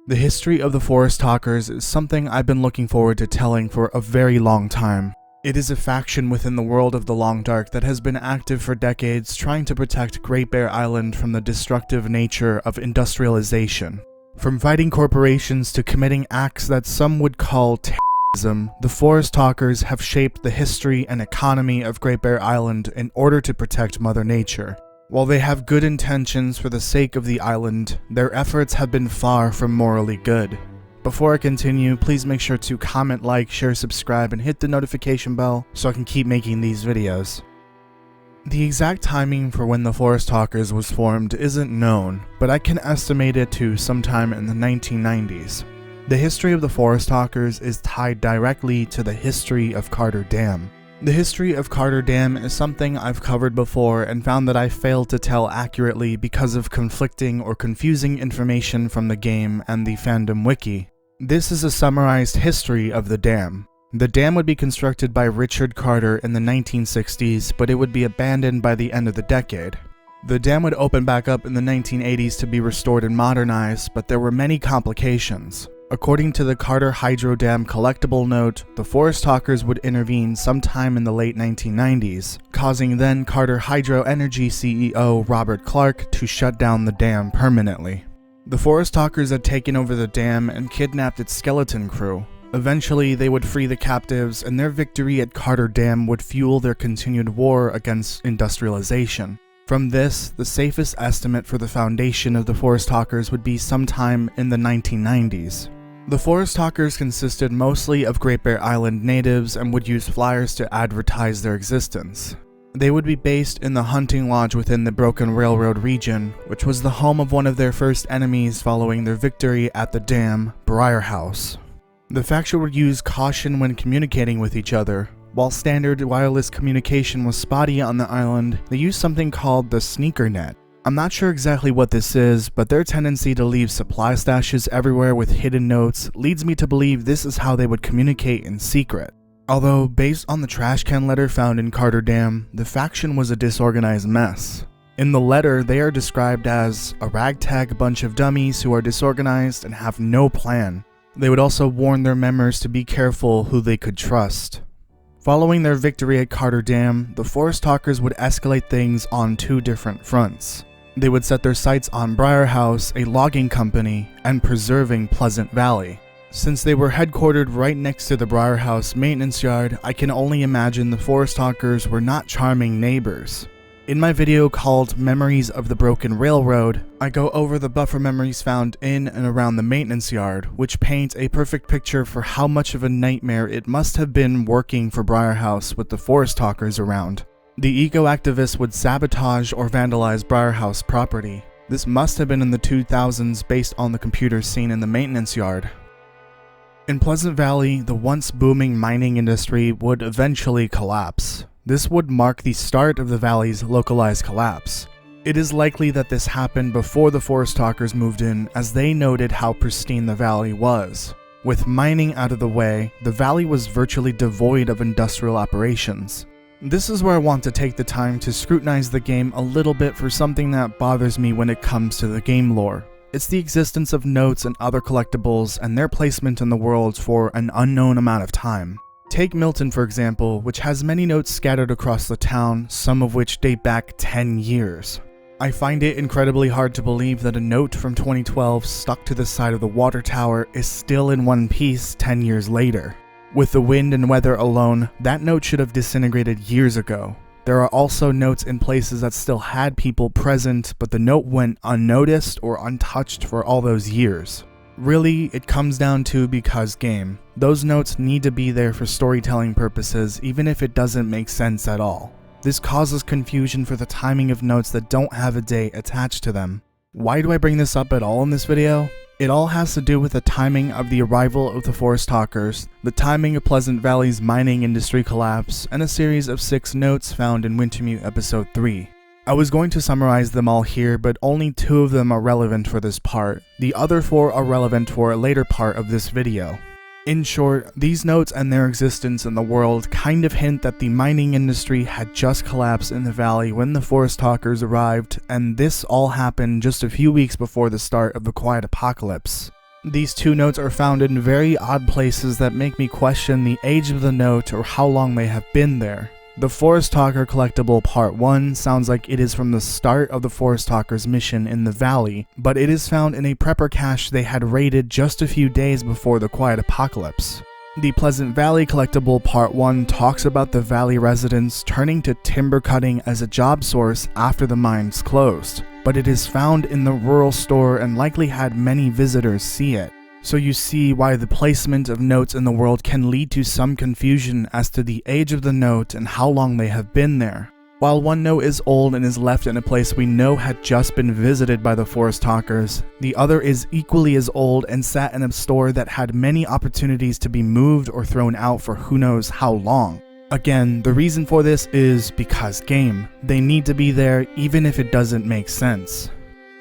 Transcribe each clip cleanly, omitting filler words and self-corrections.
The history of the Forest Talkers is something I've been looking forward to telling for a very long time. It is a faction within the world of the Long Dark that has been active for decades trying to protect Great Bear Island from the destructive nature of industrialization. From fighting corporations to committing acts that some would call terrorism, the Forest Talkers have shaped the history and economy of Great Bear Island in order to protect Mother Nature. While they have good intentions for the sake of the island, their efforts have been far from morally good. Before I continue, please make sure to comment, like, share, subscribe, and hit the notification bell so I can keep making these videos. The exact timing for when the Forest Talkers was formed isn't known, but I can estimate it to sometime in the 1990s. The history of the Forest Talkers is tied directly to the history of Carter Dam. The history of Carter Dam is something I've covered before and found that I failed to tell accurately because of conflicting or confusing information from the game and the fandom wiki. This is a summarized history of the dam. The dam would be constructed by Richard Carter in the 1960s, but it would be abandoned by the end of the decade. The dam would open back up in the 1980s to be restored and modernized, but there were many complications. According to the Carter Hydro Dam collectible note, the Forest Talkers would intervene sometime in the late 1990s, causing then Carter Hydro Energy CEO Robert Clark to shut down the dam permanently. The Forest Talkers had taken over the dam and kidnapped its skeleton crew. Eventually, they would free the captives, and their victory at Carter Dam would fuel their continued war against industrialization. From this, the safest estimate for the foundation of the Forest Talkers would be sometime in the 1990s. The Forest Talkers consisted mostly of Great Bear Island natives and would use flyers to advertise their existence. They would be based in the hunting lodge within the Broken Railroad region, which was the home of one of their first enemies following their victory at the dam, Briarhouse. The faction would use caution when communicating with each other. While standard wireless communication was spotty on the island, they used something called the sneaker net. I'm not sure exactly what this is, but their tendency to leave supply stashes everywhere with hidden notes leads me to believe this is how they would communicate in secret. Although, based on the trash can letter found in Carter Dam, the faction was a disorganized mess. In the letter, they are described as a ragtag bunch of dummies who are disorganized and have no plan. They would also warn their members to be careful who they could trust. Following their victory at Carter Dam, the Forest Talkers would escalate things on two different fronts. They would set their sights on Briarhouse, a logging company, and preserving Pleasant Valley. Since they were headquartered right next to the Briarhouse maintenance yard, I can only imagine the Forest Talkers were not charming neighbors. In my video called Memories of the Broken Railroad, I go over the buffer memories found in and around the maintenance yard, which paint a perfect picture for how much of a nightmare it must have been working for Briarhouse with the Forest Talkers around. The eco-activists would sabotage or vandalize Briarhouse property. This must have been in the 2000s based on the computers seen in the maintenance yard. In Pleasant Valley, the once booming mining industry would eventually collapse. This would mark the start of the valley's localized collapse. It is likely that this happened before the Forest Talkers moved in, as they noted how pristine the valley was. With mining out of the way, the valley was virtually devoid of industrial operations. This is where I want to take the time to scrutinize the game a little bit for something that bothers me when it comes to the game lore. It's the existence of notes and other collectibles and their placement in the world for an unknown amount of time. Take Milton for example, which has many notes scattered across the town, some of which date back 10 years. I find it incredibly hard to believe that a note from 2012 stuck to the side of the water tower is still in one piece 10 years later. With the wind and weather alone, that note should have disintegrated years ago. There are also notes in places that still had people present, but the note went unnoticed or untouched for all those years. Really, it comes down to because game. Those notes need to be there for storytelling purposes, even if it doesn't make sense at all. This causes confusion for the timing of notes that don't have a date attached to them. Why do I bring this up at all in this video? It all has to do with the timing of the arrival of the Forest Talkers, the timing of Pleasant Valley's mining industry collapse, and a series of 6 notes found in Wintermute episode 3. I was going to summarize them all here, but only 2 of them are relevant for this part. The other 4 are relevant for a later part of this video. In short, these notes and their existence in the world kind of hint that the mining industry had just collapsed in the valley when the Forest Talkers arrived, and this all happened just a few weeks before the start of the Quiet Apocalypse. These two notes are found in very odd places that make me question the age of the note or how long they have been there. The Forest Talker collectible Part 1 sounds like it is from the start of the Forest Talker's mission in the valley, but it is found in a prepper cache they had raided just a few days before the Quiet Apocalypse. The Pleasant Valley collectible Part 1 talks about the valley residents turning to timber cutting as a job source after the mines closed, but it is found in the rural store and likely had many visitors see it. So you see why the placement of notes in the world can lead to some confusion as to the age of the note and how long they have been there. While one note is old and is left in a place we know had just been visited by the Forest Talkers, the other is equally as old and sat in a store that had many opportunities to be moved or thrown out for who knows how long. Again, the reason for this is because game. They need to be there even if it doesn't make sense.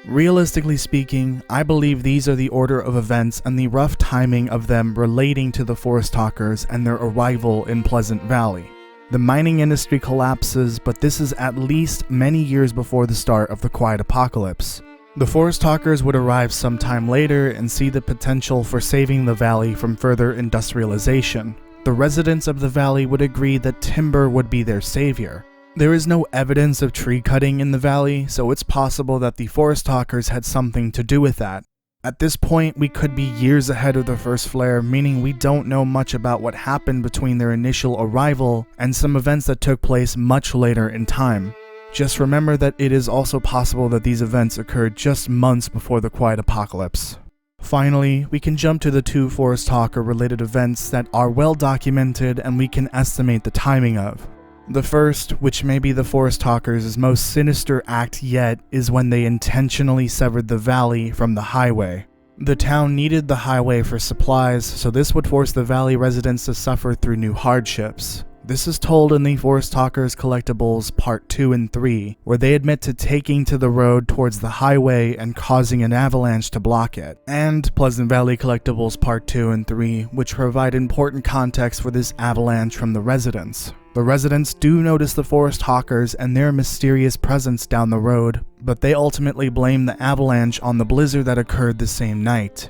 Realistically speaking, I believe these are the order of events and the rough timing of them relating to the Forest Talkers and their arrival in Pleasant Valley. The mining industry collapses, but this is at least many years before the start of the Quiet Apocalypse. The Forest Talkers would arrive sometime later and see the potential for saving the valley from further industrialization. The residents of the valley would agree that timber would be their savior. There is no evidence of tree cutting in the valley, so it's possible that the Forest Talkers had something to do with that. At this point, we could be years ahead of the first flare, meaning we don't know much about what happened between their initial arrival and some events that took place much later in time. Just remember that it is also possible that these events occurred just months before the Quiet Apocalypse. Finally, we can jump to the two Forest Talker related events that are well documented and we can estimate the timing of. The first, which may be the Forest Talkers' most sinister act yet, is when they intentionally severed the valley from the highway. The town needed the highway for supplies, so this would force the valley residents to suffer through new hardships. This is told in the Forest Talkers collectibles Part 2 and 3, where they admit to taking to the road towards the highway and causing an avalanche to block it, and Pleasant Valley collectibles Part 2 and 3, which provide important context for this avalanche from the residents. The residents do notice the Forest Talkers and their mysterious presence down the road, but they ultimately blame the avalanche on the blizzard that occurred the same night.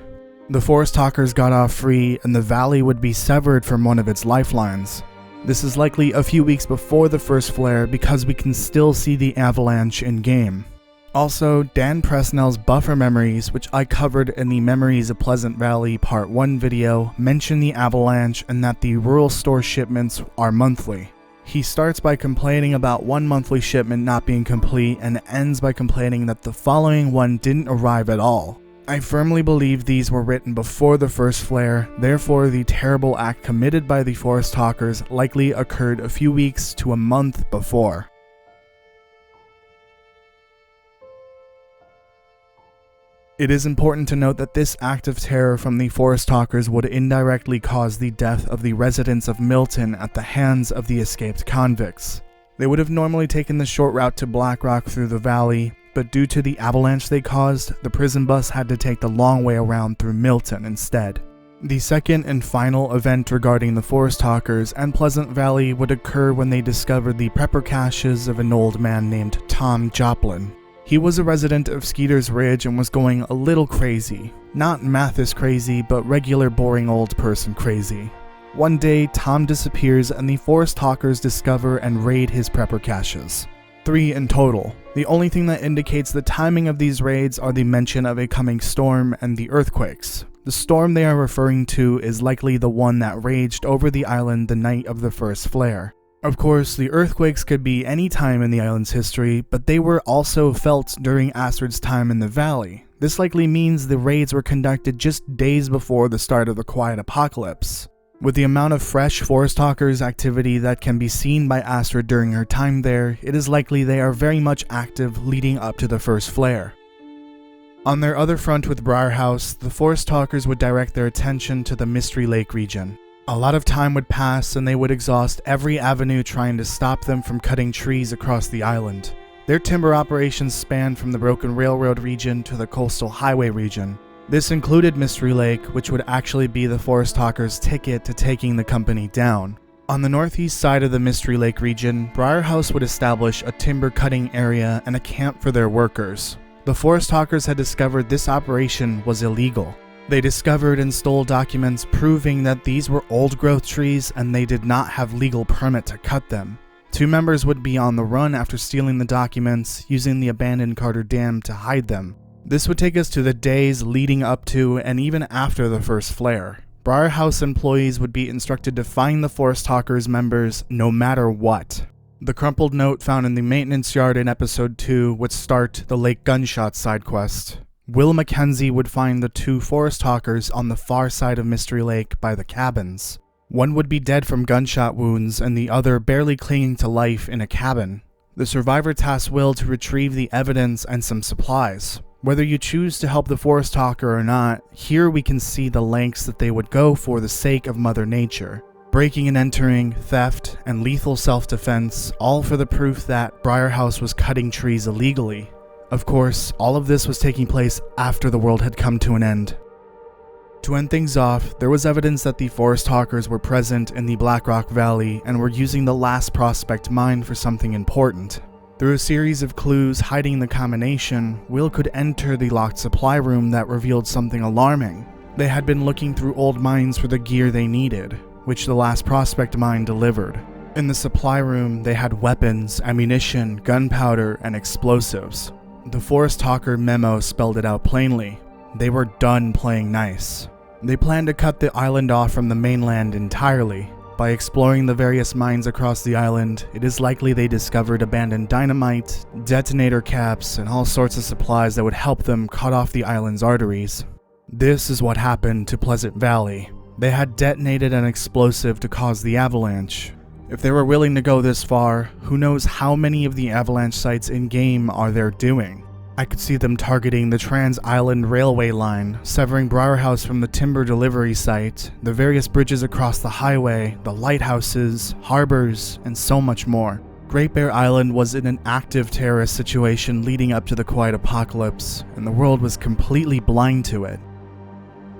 The Forest Talkers got off free and the valley would be severed from one of its lifelines. This is likely a few weeks before the first flare because we can still see the avalanche in-game. Also, Dan Presnell's buffer memories, which I covered in the Memories of Pleasant Valley Part 1 video, mention the avalanche and that the rural store shipments are monthly. He starts by complaining about one monthly shipment not being complete and ends by complaining that the following one didn't arrive at all. I firmly believe these were written before the first flare, therefore the terrible act committed by the Forest Talkers likely occurred a few weeks to a month before. It is important to note that this act of terror from the Forest Talkers would indirectly cause the death of the residents of Milton at the hands of the escaped convicts. They would have normally taken the short route to Black Rock through the valley, but due to the avalanche they caused, the prison bus had to take the long way around through Milton instead. The second and final event regarding the Forest Talkers and Pleasant Valley would occur when they discovered the prepper caches of an old man named Tom Joplin. He was a resident of Skeeter's Ridge and was going a little crazy. Not Mathis crazy, but regular boring old person crazy. One day, Tom disappears and the Forest Talkers discover and raid his prepper caches. 3 in total. The only thing that indicates the timing of these raids are the mention of a coming storm and the earthquakes. The storm they are referring to is likely the one that raged over the island the night of the first flare. Of course, the earthquakes could be any time in the island's history, but they were also felt during Astrid's time in the valley. This likely means the raids were conducted just days before the start of the Quiet Apocalypse. With the amount of fresh Forest Talkers activity that can be seen by Astrid during her time there, it is likely they are very much active leading up to the first flare. On their other front with Briarhouse, the Forest Talkers would direct their attention to the Mystery Lake region. A lot of time would pass and they would exhaust every avenue trying to stop them from cutting trees across the island. Their timber operations spanned from the Broken Railroad region to the Coastal Highway region. This included Mystery Lake, which would actually be the Forest Talkers' ticket to taking the company down. On the northeast side of the Mystery Lake region, Briarhouse would establish a timber cutting area and a camp for their workers. The Forest Talkers had discovered this operation was illegal. They discovered and stole documents proving that these were old-growth trees and they did not have legal permit to cut them. 2 members would be on the run after stealing the documents, using the abandoned Carter Dam to hide them. This would take us to the days leading up to and even after the first flare. Briarhouse employees would be instructed to find the Forest Talkers members no matter what. The crumpled note found in the maintenance yard in episode 2 would start the Lake Gunshot side quest. Will Mackenzie would find the 2 Forest Talkers on the far side of Mystery Lake by the cabins. One would be dead from gunshot wounds and the other barely clinging to life in a cabin. The survivor tasks Will to retrieve the evidence and some supplies. Whether you choose to help the Forest Talker or not, here we can see the lengths that they would go for the sake of Mother Nature. Breaking and entering, theft, and lethal self-defense, all for the proof that Briarhouse was cutting trees illegally. Of course, all of this was taking place after the world had come to an end. To end things off, there was evidence that the Forest Talkers were present in the Blackrock Valley and were using the last prospect mine for something important. Through a series of clues hiding the combination, Will could enter the locked supply room that revealed something alarming. They had been looking through old mines for the gear they needed, which the last prospect mine delivered. In the supply room, they had weapons, ammunition, gunpowder, and explosives. The Forest Talker memo spelled it out plainly. They were done playing nice. They planned to cut the island off from the mainland entirely. By exploring the various mines across the island, it is likely they discovered abandoned dynamite, detonator caps, and all sorts of supplies that would help them cut off the island's arteries. This is what happened to Pleasant Valley. They had detonated an explosive to cause the avalanche. If they were willing to go this far, who knows how many of the avalanche sites in-game are there doing? I could see them targeting the Trans-Island Railway line, severing Briarhouse from the timber delivery site, the various bridges across the highway, the lighthouses, harbors, and so much more. Great Bear Island was in an active terrorist situation leading up to the Quiet Apocalypse, and the world was completely blind to it.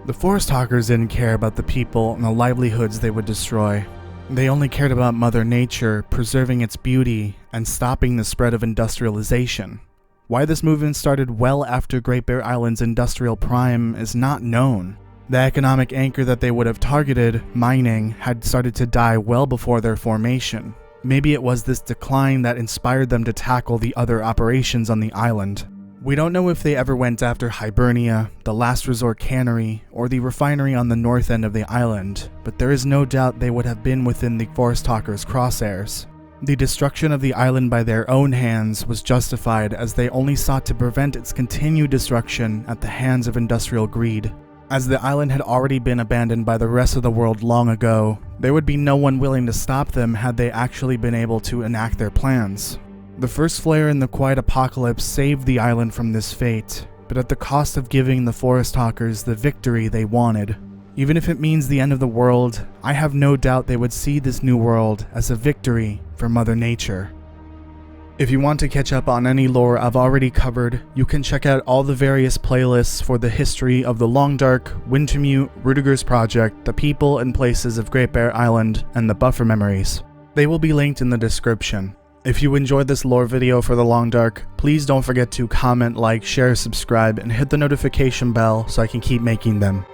The Forest Talkers didn't care about the people and the livelihoods they would destroy. They only cared about Mother Nature, preserving its beauty, and stopping the spread of industrialization. Why this movement started well after Great Bear Island's industrial prime is not known. The economic anchor that they would have targeted, mining, had started to die well before their formation. Maybe it was this decline that inspired them to tackle the other operations on the island. We don't know if they ever went after Hibernia, the Last Resort Cannery, or the refinery on the north end of the island, but there is no doubt they would have been within the Forest Talkers' crosshairs. The destruction of the island by their own hands was justified as they only sought to prevent its continued destruction at the hands of industrial greed. As the island had already been abandoned by the rest of the world long ago, there would be no one willing to stop them had they actually been able to enact their plans. The first flare in the Quiet Apocalypse saved the island from this fate, but at the cost of giving the Forest Talkers the victory they wanted. Even if it means the end of the world, I have no doubt they would see this new world as a victory for Mother Nature. If you want to catch up on any lore I've already covered, you can check out all the various playlists for the history of the Long Dark, Wintermute, Rudiger's Project, the people and places of Great Bear Island, and the Buffer Memories. They will be linked in the description. If you enjoyed this lore video for the Long Dark, please don't forget to comment, like, share, subscribe, and hit the notification bell so I can keep making them.